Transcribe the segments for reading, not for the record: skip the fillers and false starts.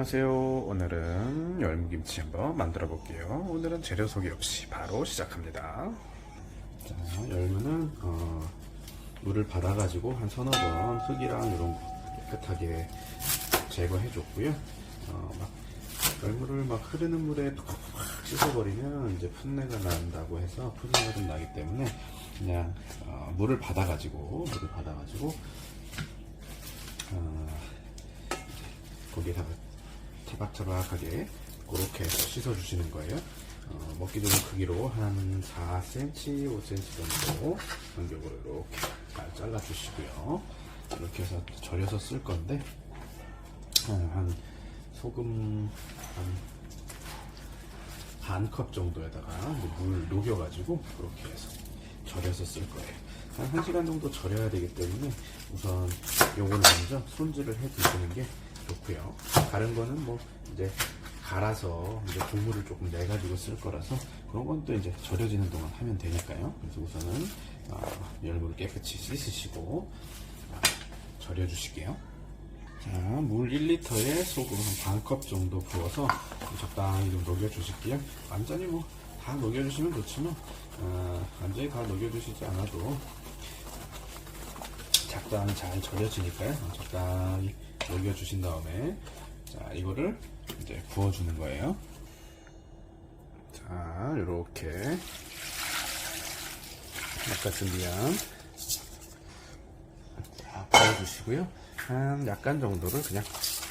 안녕하세요. 오늘은 열무김치 한번 만들어 볼게요. 오늘은 재료 소개 없이 바로 시작합니다. 자, 열무는 물을 받아가지고 한 서너 번 흙이랑 이런 거 깨끗하게 제거해 줬고요. 열무를 막 흐르는 물에 팍 씻어버리면 이제 풋내가 난다고 해서 풋내가 좀 나기 때문에 그냥 물을 받아가지고 거기에다가 타박타박하게 그렇게 해서 씻어주시는 거예요. 먹기 좋은 크기로 한 4cm, 5cm 정도 간격으로 이렇게 잘 잘라주시고요. 이렇게 해서 절여서 쓸 건데 한 소금 한 반 컵 정도에다가 물 녹여가지고 그렇게 해서 절여서 쓸 거예요. 한 1시간 정도 절여야 되기 때문에 우선 요거를 먼저 손질을 해 두시는 게 좋고요. 다른 거는 뭐 이제 갈아서 이제 국물을 조금 내가지고 쓸 거라서 그런 건 또 이제 절여지는 동안 하면 되니까요. 그래서 우선은 열무를 깨끗이 씻으시고 절여 주실게요. 자, 물 1리터에 소금 한 반 컵 정도 부어서 적당히 좀 녹여 주실게요. 완전히 뭐 다 녹여 주시면 좋지만 완전히 다 녹여 주시지 않아도 적당히 잘 절여지니까요. 적당히 녹여 주신 다음에 자, 이거를 이제 부어 주는 거예요. 자, 요렇게 아까 준비한 부어 주시고요. 한 약간 정도를 그냥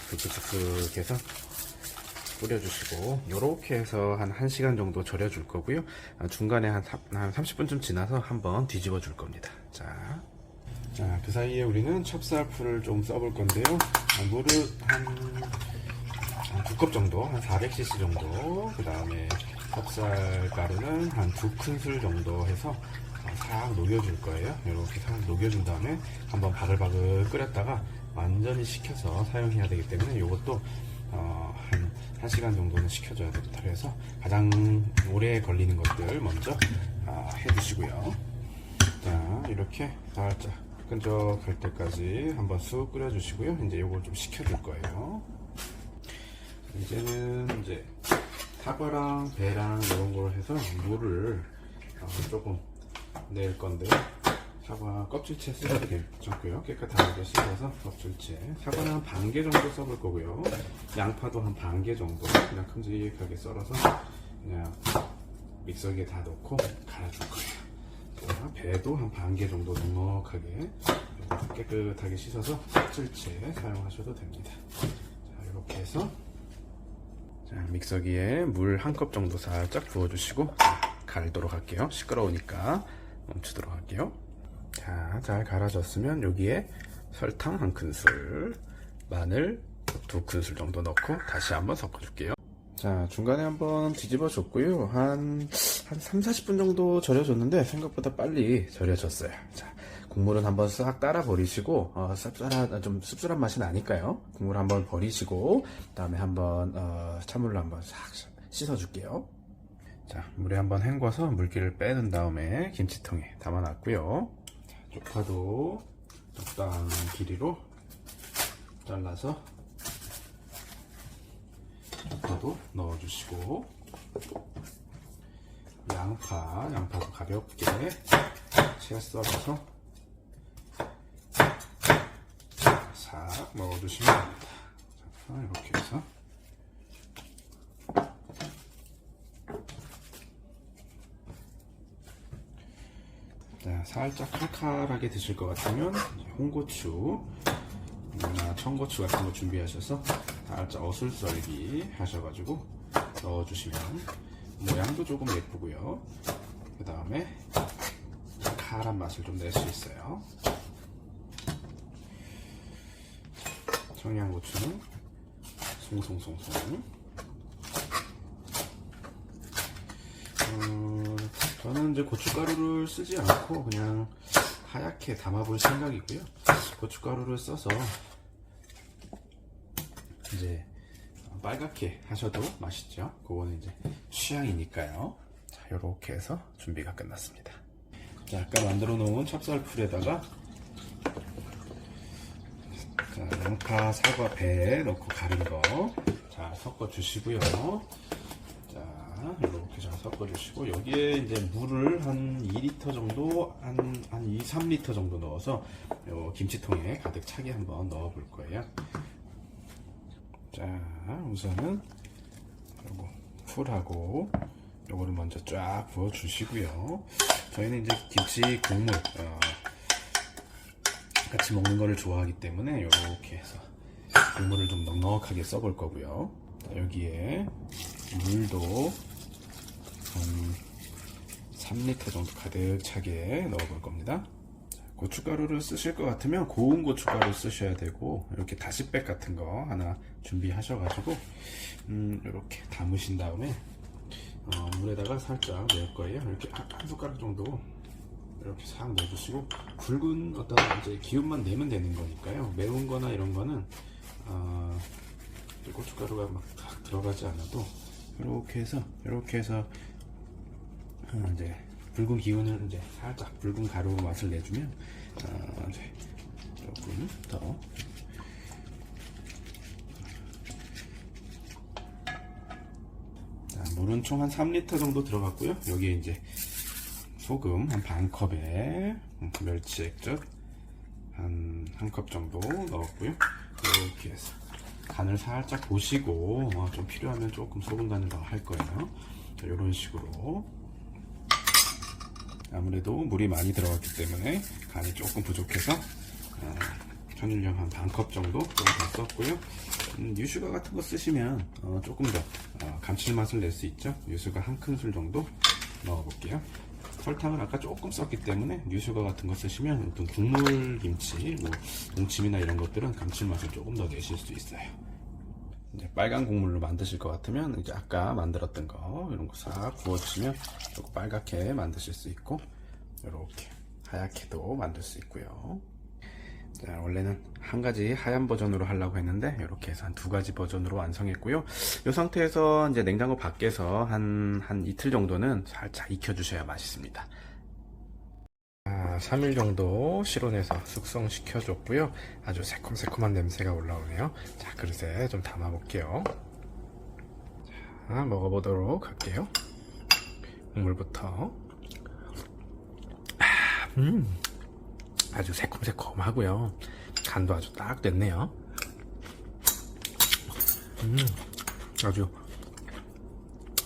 슥슥슥 해서 뿌려주시고 요렇게 해서 한 1시간 정도 절여 줄 거고요. 중간에 한 30분쯤 지나서 한번 뒤집어 줄 겁니다. 자, 그 사이에 우리는 찹쌀풀을 좀 써볼 건데요. 물을 한 2컵 정도, 한 400cc 정도, 그 다음에 찹쌀가루는 한 2큰술 정도 해서 싹 녹여줄 거예요. 이렇게 싹 녹여준 다음에 한번 바글바글 끓였다가 완전히 식혀서 사용해야 되기 때문에 이것도 한 1시간 정도는 식혀줘야 됩니다. 그래서 가장 오래 걸리는 것들 먼저 해주시고요. 자, 이렇게 살짝 끈적할 때까지 한번 쑥 끓여주시고요. 이제 이걸 좀 식혀줄 거예요. 이제는 이제 사과랑 배랑 이런 걸 해서 물을 조금 낼 건데요. 사과 껍질째 쓰셔도 괜찮고요. 깨끗하게 씻어서 껍질째. 사과는 한 반 개 정도 써볼 거고요. 양파도 한 반 개 정도 그냥 큼직하게 썰어서 그냥 믹서기에 다 넣고 갈아줄 거예요. 자, 배도 한 반 개 정도 넉넉하게 깨끗하게 씻어서 껍질째 사용하셔도 됩니다. 자, 이렇게 해서 자, 믹서기에 물 한 컵 정도 살짝 부어주시고 갈도록 할게요. 시끄러우니까 멈추도록 할게요. 자, 잘 갈아졌으면 여기에 설탕 한 큰술, 마늘 2큰술 정도 넣고 다시 한번 섞어줄게요. 자, 중간에 한번 뒤집어 줬고요. 한 3-40분 정도 절여줬는데 생각보다 빨리 절여졌어요. 자, 국물은 한번 싹 따라 버리시고 좀 씁쓸한 맛이 나니까요. 국물 한번 버리시고 그다음에 한번 찬물로 한번 싹 씻어 줄게요. 자, 물에 한번 헹궈서 물기를 빼는 다음에 김치통에 담아 놨고요. 쪽파도 적당한 길이로 잘라서 쪽파도 넣어주시고 양파도 가볍게 채 썰어서 싹 넣어주시면 됩니다. 자, 이렇게 해서 자, 살짝 칼칼하게 드실 것 같으면 홍고추, 청고추 같은 거 준비하셔서 살짝 어술썰기 하셔가지고 넣어주시면 모양도 조금 예쁘고요. 그 다음에 칼칼한 맛을 좀 낼 수 있어요. 청양고추는 송송송송. 저는 이제 고춧가루를 쓰지 않고 그냥 하얗게 담아볼 생각이고요. 고춧가루를 써서 이제 빨갛게 하셔도 맛있죠. 그거는 이제 취향이니까요. 자, 이렇게 해서 준비가 끝났습니다. 자, 아까 만들어 놓은 찹쌀풀에다가 자, 양파, 사과, 배 넣고 가른 거 섞어 주시고요. 자, 이렇게 잘 섞어 주시고, 여기에 이제 물을 한 2리터 정도, 한 2, 3리터 정도 넣어서 요 김치통에 가득 차게 한번 넣어 볼 거예요. 자, 우선은 요거 풀하고 요거를 먼저 쫙 부어 주시고요. 저희는 이제 김치 국물 같이 먹는 거를 좋아하기 때문에 이렇게 해서 국물을 좀 넉넉하게 써볼 거고요. 자, 여기에 물도 한 3리터 정도 가득 차게 넣어볼 겁니다. 자, 고춧가루를 쓰실 것 같으면 고운 고춧가루 쓰셔야 되고, 이렇게 다시백 같은 거 하나 준비하셔가지고 이렇게 담으신 다음에 물에다가 살짝 넣을 거예요. 이렇게 한 숟가락 정도 이렇게 싹 넣어주시고, 굵은 어떤 이제 기운만 내면 되는 거니까요. 매운 거나 이런 거는 고춧가루가 막 딱 들어가지 않아도 이렇게 해서 이제 붉은 기운을 이제 살짝 붉은 가루 맛을 내주면 이제 조금 더 물은 총 한 3리터 정도 들어갔고요. 여기에 이제 소금 한 반 컵에 멸치 액젓 한 컵 정도 넣었고요. 이렇게 해서 간을 살짝 보시고 좀 필요하면 조금 소금 간을 더 할 거예요. 자, 이런 식으로 아무래도 물이 많이 들어갔기 때문에 간이 조금 부족해서 천일염 한 반 컵 정도 더 썼고요. 유슈가 같은 거 쓰시면 조금 더 감칠맛을 낼 수 있죠. 유수가 한 큰술 정도 넣어볼게요. 설탕을 아까 조금 썼기 때문에 유수가 같은 거 쓰시면 어떤 국물 김치, 뭐 동치미나 이런 것들은 감칠맛을 조금 더 내실 수 있어요. 이제 빨간 국물로 만드실 것 같으면 이제 아까 만들었던 거 이런 거 싹 부어주시면 조금 빨갛게 만드실 수 있고, 이렇게 하얗게도 만들 수 있고요. 자, 원래는 한 가지 하얀 버전으로 하려고 했는데 이렇게 해서 한 2가지 버전으로 완성했고요. 이 상태에서 이제 냉장고 밖에서 한 이틀 정도는 살짝 익혀 주셔야 맛있습니다. 3일 정도 실온에서 숙성시켜 줬고요. 아주 새콤새콤한 냄새가 올라오네요. 자, 그릇에 좀 담아 볼게요. 자, 먹어보도록 할게요. 국물부터. 아주 새콤새콤하고요. 간도 아주 딱 됐네요. 아주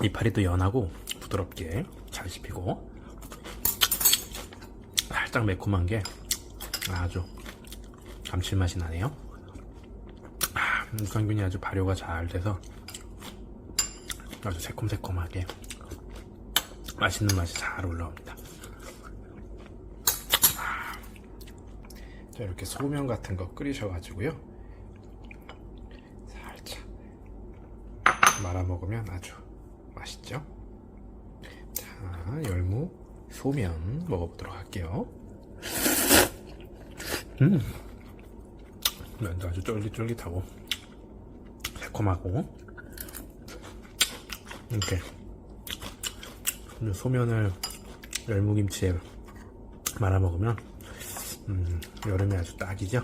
이파리 또 연하고 부드럽게 잘 씹히고, 살짝 매콤한 게 아주 감칠맛이 나네요. 유산균이 아주 발효가 잘 돼서 아주 새콤새콤하게 맛있는 맛이 잘 올라옵니다. 자, 이렇게 소면 같은 거 끓이셔가지고요, 살짝 말아 먹으면 아주 맛있죠. 자, 열무 소면 먹어보도록 할게요. 면도 아주 쫄깃쫄깃하고 새콤하고, 이렇게 소면을 열무김치에 말아 먹으면 여름에 아주 딱이죠.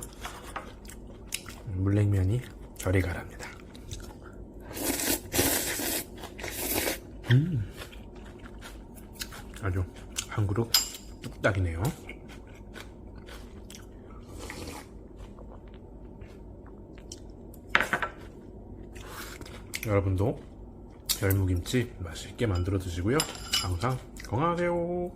물냉면이 저리 가랍니다. 아주 한 그릇 뚝딱이네요. 여러분도 열무김치 맛있게 만들어 드시고요. 항상 건강하세요.